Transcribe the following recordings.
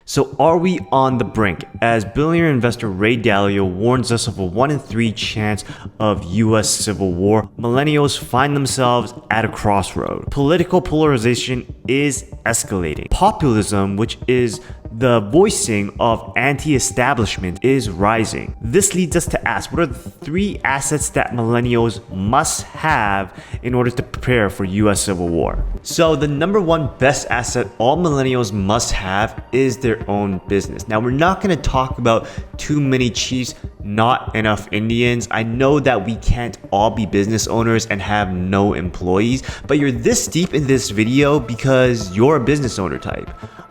So are we on the brink? As billionaire investor Ray Dalio warns us of a 1 in 3 chance of US civil war, millennials find themselves at a crossroad. Political polarization is escalating. Populism, which is the voicing of anti-establishment, is rising. This leads us to ask, what are the 3 assets that millennials must have in order to prepare for US civil war? So the number 1 best asset all millennials must have is their own business. Now, we're not going to talk about too many chiefs, not enough Indians. I know that we can't all be business owners and have no employees, but you're this deep in this video because you're a business owner type.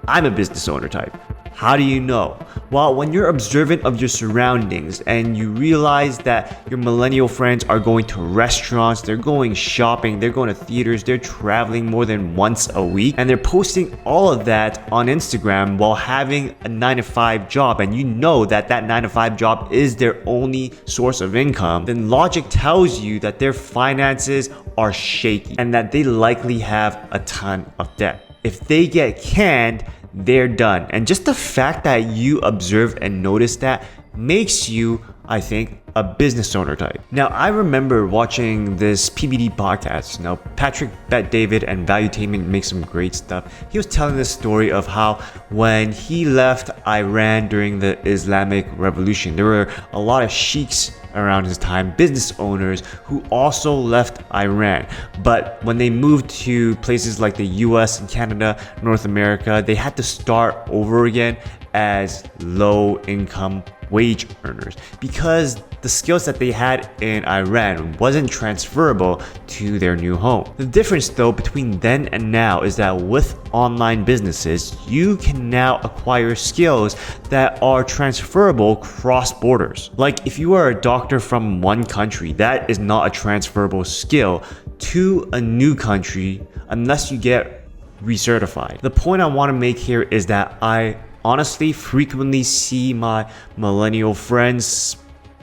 I'm a business owner type. How do you know? Well, when you're observant of your surroundings and you realize that your millennial friends are going to restaurants, they're going shopping, they're going to theaters, they're traveling more than once a week, and they're posting all of that on Instagram while having a 9-to-5 job, and you know that that 9-to-5 job is their only source of income, then logic tells you that their finances are shaky and that they likely have a ton of debt. If they get canned, they're done. And just the fact that you observe and notice that makes you, I think, a business owner type. Now, I remember watching this PBD podcast. Now, Patrick Bet-David and Valuetainment make some great stuff. He was telling this story of how when he left Iran during the Islamic Revolution, there were a lot of sheiks around his time, business owners who also left Iran. But when they moved to places like the US and Canada, North America, they had to start over again as low income wage earners because the skills that they had in Iran wasn't transferable to their new home. The difference though between then and now is that with online businesses, you can now acquire skills that are transferable cross borders. Like if you are a doctor from one country, that is not a transferable skill to a new country unless you get recertified. The point I want to make here is that I honestly frequently see my millennial friends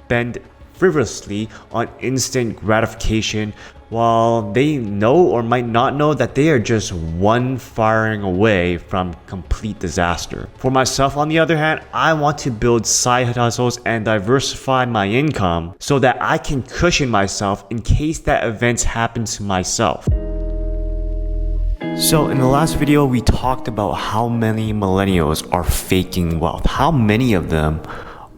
spend frivolously on instant gratification while they know or might not know that they are just one firing away from complete disaster. For myself, on the other hand, I want to build side hustles and diversify my income so that I can cushion myself in case that events happen to myself. So in the last video, we talked about how many millennials are faking wealth. How many of them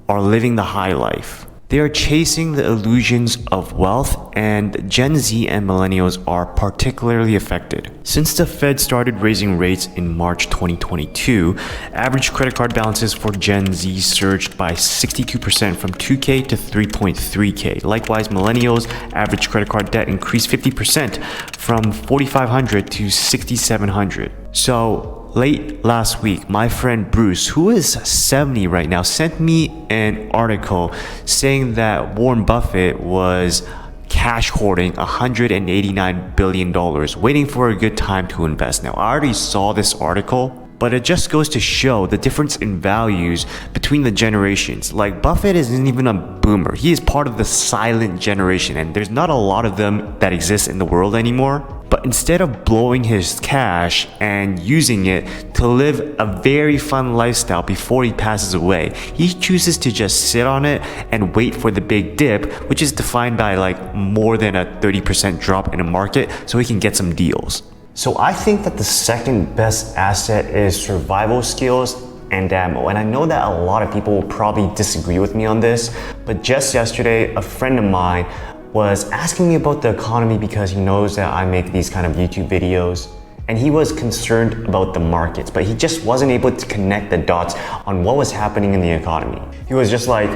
are living the high life? They are chasing the illusions of wealth, and Gen Z and millennials are particularly affected. Since the Fed started raising rates in March 2022, average credit card balances for Gen Z surged by 62% from 2K to 3.3K. Likewise, millennials' average credit card debt increased 50% from $4,500 to $6,700. So late last week, my friend Bruce, who is 70 right now, sent me an article saying that Warren Buffett was cash hoarding $189 billion, waiting for a good time to invest. Now, I already saw this article, but it just goes to show the difference in values between the generations. Like, Buffett isn't even a boomer. He is part of the silent generation, and there's not a lot of them that exist in the world anymore. But instead of blowing his cash and using it to live a very fun lifestyle before he passes away, he chooses to just sit on it and wait for the big dip, which is defined by like more than a 30% drop in a market, so he can get some deals. So I think that the second best asset is survival skills and ammo. And I know that a lot of people will probably disagree with me on this, but just yesterday, a friend of mine was asking me about the economy because he knows that I make these kind of YouTube videos. And he was concerned about the markets, but he just wasn't able to connect the dots on what was happening in the economy. He was just like,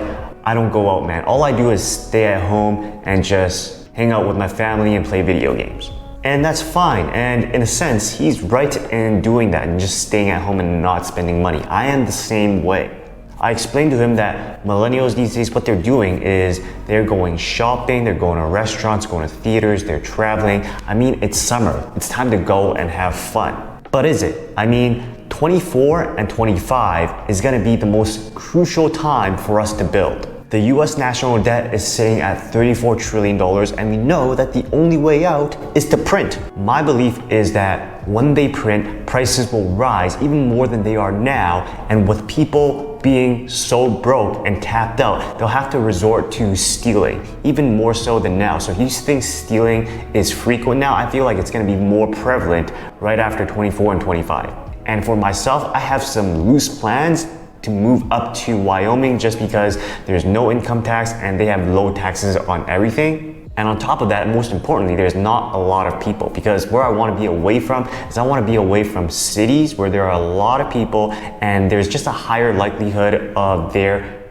I don't go out, man. All I do is stay at home and just hang out with my family and play video games. And that's fine. And in a sense, he's right in doing that and just staying at home and not spending money. I am the same way. I explained to him that millennials these days, what they're doing is they're going shopping, they're going to restaurants, going to theaters, they're traveling. I mean, it's summer. It's time to go and have fun. But is it? I mean, 24 and 25 is going to be the most crucial time for us to build. The US national debt is sitting at $34 trillion, and we know that the only way out is to print. My belief is that when they print, prices will rise even more than they are now, and with people being so broke and tapped out, they'll have to resort to stealing, even more so than now. So if you think stealing is frequent now, I feel like it's gonna be more prevalent right after 24 and 25. And for myself, I have some loose plans to move up to Wyoming just because there's no income tax and they have low taxes on everything. And on top of that, most importantly, there's not a lot of people, because where I want to be away from is I want to be away from cities where there are a lot of people and there's just a higher likelihood of there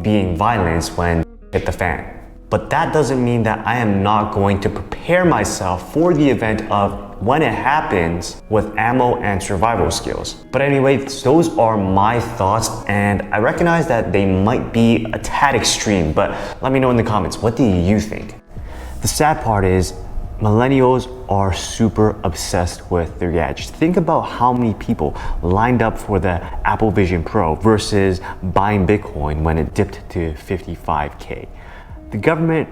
being violence when hit the fan. But that doesn't mean that I am not going to prepare myself for the event of when it happens with ammo and survival skills. But anyway, those are my thoughts, and I recognize that they might be a tad extreme, but let me know in the comments, what do you think? The sad part is millennials are super obsessed with their gadgets. Think about how many people lined up for the Apple Vision Pro versus buying Bitcoin when it dipped to 55K. The government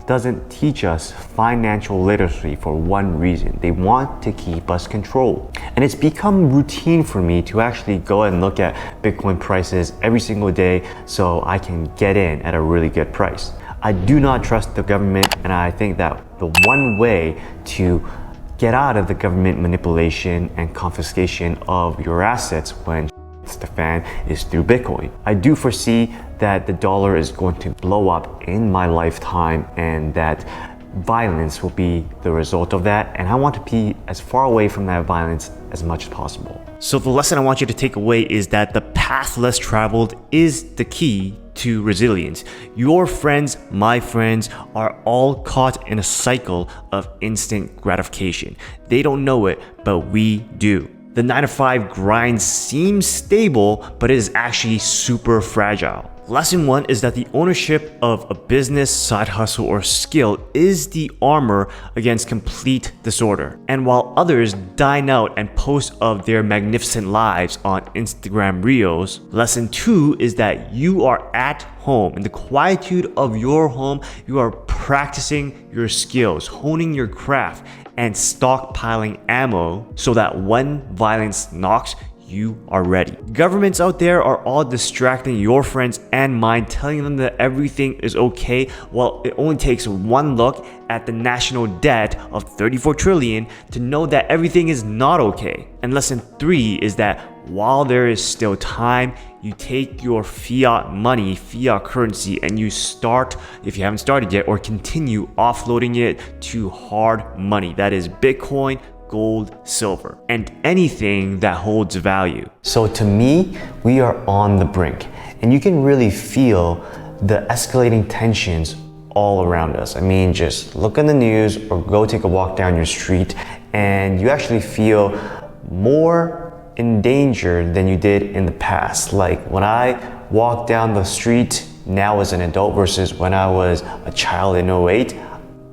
doesn't teach us financial literacy for one reason. They want to keep us controlled. And it's become routine for me to actually go and look at Bitcoin prices every single day so I can get in at a really good price. I do not trust the government, and I think that the one way to get out of the government manipulation and confiscation of your assets when the fan is through Bitcoin. I do foresee that the dollar is going to blow up in my lifetime and that violence will be the result of that, and I want to be as far away from that violence as much as possible. So the lesson I want you to take away is that the path less traveled is the key to resilience. Your friends, my friends, are all caught in a cycle of instant gratification. They don't know it, but we do. The 9-to-5 grind seems stable, but it is actually super fragile. Lesson 1 is that the ownership of a business, side hustle, or skill is the armor against complete disorder. And while others dine out and post of their magnificent lives on Instagram Reels, lesson 2 is that you are at home. In the quietude of your home, you are practicing your skills, honing your craft, and stockpiling ammo so that when violence knocks, you are ready. Governments out there are all distracting your friends and mine, telling them that everything is okay. Well, it only takes one look at the national debt of 34 trillion to know that everything is not okay. And lesson 3 is that while there is still time, you take your fiat money, fiat currency, and you start, if you haven't started yet, or continue offloading it to hard money. That is Bitcoin, gold, silver, and anything that holds value. So to me, we are on the brink, and you can really feel the escalating tensions all around us. I mean, just look in the news or go take a walk down your street, and you actually feel more in danger than you did in the past. Like when I walk down the street now as an adult versus when I was a child in 08,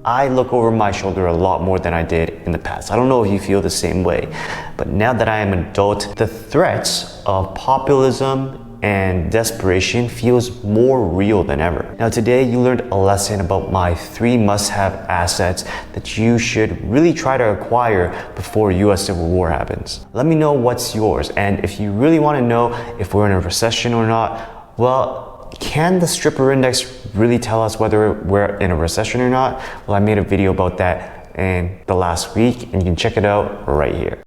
I look over my shoulder a lot more than I did in the past. I don't know if you feel the same way, but now that I am an adult, the threats of populism and desperation feels more real than ever. Now today you learned a lesson about my 3 must-have assets that you should really try to acquire before US Civil War happens. Let me know what's yours, and if you really want to know if we're in a recession or not, well, can the stripper index really tell us whether we're in a recession or not? Well, I made a video about that in the last week, and you can check it out right here.